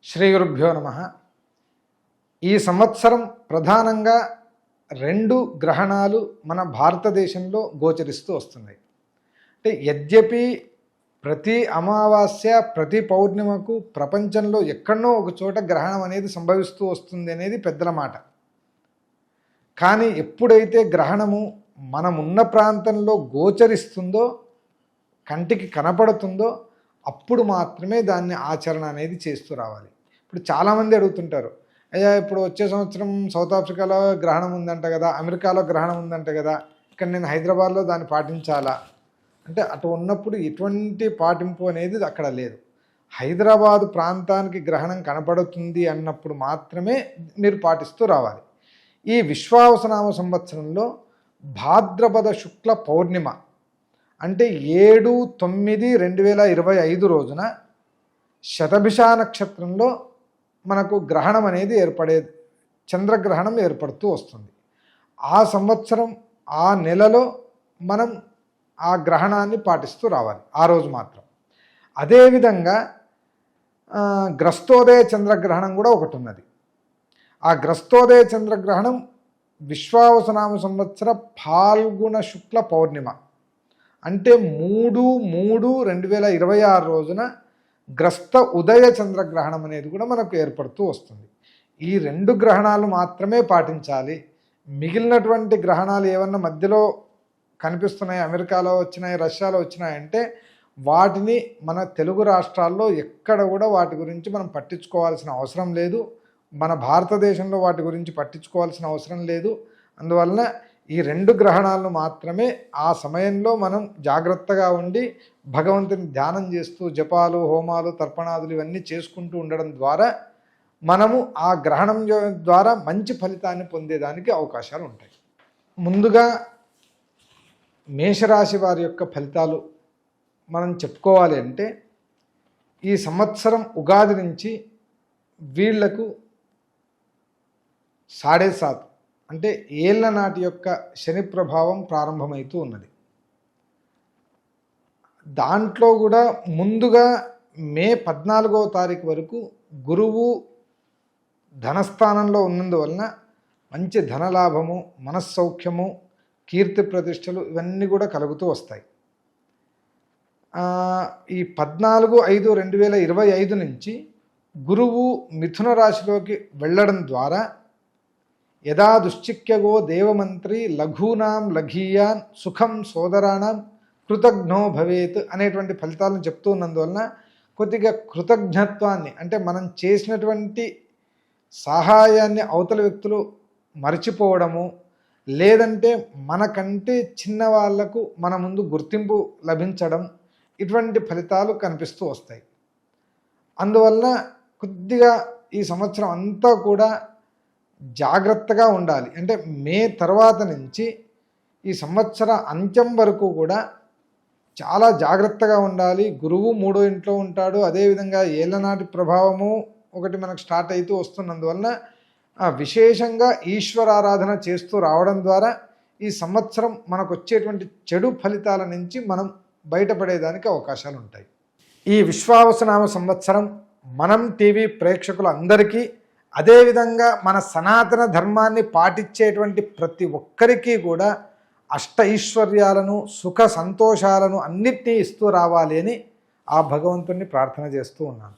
శ్రీ గురుభ్యో నమః. ఈ సంవత్సరం ప్రధానంగా 2 గ్రహణాలు మన భారతదేశంలో గోచరిస్తూ వస్తున్నాయి. అంటే యద్యపి ప్రతి అమావాస్య ప్రతి పౌర్ణిమకు ప్రపంచంలో ఎక్కడనో ఒక చోట గ్రహణం అనేది సంభవిస్తూ వస్తుంది అనేది పెద్దల మాట. కానీ ఎప్పుడైతే గ్రహణము మనమున్న ప్రాంతంలో గోచరిస్తుందో, కంటికి కనపడుతుందో, అప్పుడు మాత్రమే దాన్ని ఆచరణ అనేది చేస్తూ రావాలి. ఇప్పుడు చాలామంది అడుగుతుంటారు, అయ్యా ఇప్పుడు వచ్చే సంవత్సరం సౌత్ ఆఫ్రికాలో గ్రహణం ఉందంట కదా, అమెరికాలో గ్రహణం ఉందంట కదా, ఇక్కడ నేను హైదరాబాద్లో దాన్ని పాటించాలా అంటే, అటు ఉన్నప్పుడు ఎటువంటి పాటింపు అనేది అక్కడ లేదు. హైదరాబాదు ప్రాంతానికి గ్రహణం కనపడుతుంది అన్నప్పుడు మాత్రమే మీరు పాటిస్తూ రావాలి. ఈ విశ్వావసనామ సంవత్సరంలో భాద్రపద శుక్ల పౌర్ణిమ అంటే 7/9/2025 రోజున శతభిష నక్షత్రంలో మనకు గ్రహణం అనేది చంద్రగ్రహణం ఏర్పడుతూ వస్తుంది. ఆ సంవత్సరం ఆ నెలలో మనం ఆ గ్రహణాన్ని పాటిస్తూ రావాలి ఆ రోజు మాత్రం. అదేవిధంగా గ్రస్తోదయ చంద్రగ్రహణం కూడా ఒకటి ఉన్నది. ఆ గ్రస్తోదయ చంద్రగ్రహణం విశ్వావసనామ సంవత్సర ఫాల్గుణ శుక్ల పౌర్ణిమ అంటే 3/3/2026 రోజున గ్రస్త ఉదయ చంద్రగ్రహణం అనేది కూడా మనకు ఏర్పడుతూ వస్తుంది. ఈ 2 గ్రహణాలు మాత్రమే పాటించాలి. మిగిలినటువంటి గ్రహణాలు ఏమన్నా మధ్యలో కనిపిస్తున్నాయి, అమెరికాలో వచ్చినాయి, రష్యాలో వచ్చినాయంటే వాటిని మన తెలుగు రాష్ట్రాల్లో ఎక్కడ కూడా వాటి గురించి మనం పట్టించుకోవాల్సిన అవసరం లేదు. మన భారతదేశంలో వాటి గురించి పట్టించుకోవాల్సిన అవసరం లేదు. అందువలన ఈ 2 గ్రహణాలను మాత్రమే ఆ సమయంలో మనం జాగ్రత్తగా ఉండి భగవంతుని ధ్యానం చేస్తూ జపాలు, హోమాలు, తర్పణాదులు ఇవన్నీ చేసుకుంటూ ఉండడం ద్వారా మనము ఆ గ్రహణం ద్వారా మంచి ఫలితాన్ని పొందేదానికి అవకాశాలు ఉంటాయి. ముందుగా మేషరాశి వారి యొక్క ఫలితాలు మనం చెప్పుకోవాలి అంటే, ఈ సంవత్సరం ఉగాది నుంచి వీళ్లకు 7.5 అంటే ఏళ్ల నాటి యొక్క శని ప్రభావం ప్రారంభమవుతూ ఉన్నది. దాంట్లో కూడా ముందుగా మే 14వ తారీఖు వరకు గురువు ధనస్థానంలో ఉన్నందువలన మంచి ధనలాభము, మనస్సౌఖ్యము, కీర్తి ప్రతిష్టలు ఇవన్నీ కూడా కలుగుతూ వస్తాయి. ఈ 14/5/2025 నుంచి గురువు మిథున రాశిలోకి వెళ్ళడం ద్వారా యదా దుశ్చిక్యగో దేవమంత్రి లఘూనాం లఘీయాన్ సుఖం సోదరాణం కృతజ్ఞో భవేత్ అనేటువంటి ఫలితాలను చెప్తూ ఉన్నందువలన కొద్దిగా కృతజ్ఞత్వాన్ని అంటే మనం చేసినటువంటి సహాయాన్ని అవతల వ్యక్తులు మర్చిపోవడము, లేదంటే మనకంటే చిన్న వాళ్లకు మన ముందు గుర్తింపు లభించడం, ఇటువంటి ఫలితాలు కనిపిస్తూ వస్తాయి. అందువలన కొద్దిగా ఈ సంవత్సరం అంతా కూడా జాగ్రత్తగా ఉండాలి. అంటే మే తర్వాత నుంచి ఈ సంవత్సర అంత్యం వరకు కూడా చాలా జాగ్రత్తగా ఉండాలి. గురువు 3వ ఇంట్లో ఉంటాడు. అదేవిధంగా ఏళ్ళనాటి ప్రభావము ఒకటి మనకు స్టార్ట్ అవుతూ వస్తున్నందువలన విశేషంగా ఈశ్వరారాధన చేస్తూ రావడం ద్వారా ఈ సంవత్సరం మనకు వచ్చేటువంటి చెడు ఫలితాల నుంచి మనం బయటపడేదానికి అవకాశాలు ఉంటాయి. ఈ విశ్వావసనామ సంవత్సరం మనం టీవీ ప్రేక్షకులందరికీ, అదేవిధంగా మన సనాతన ధర్మాన్ని పాటించేటువంటి ప్రతి ఒక్కరికి కూడా అష్ట ఐశ్వర్యాలను, సుఖ సంతోషాలను అన్నిటినీ ఇస్తూ రావాలి అని ఆ భగవంతుణ్ణి ప్రార్థన చేస్తూ ఉన్నాను.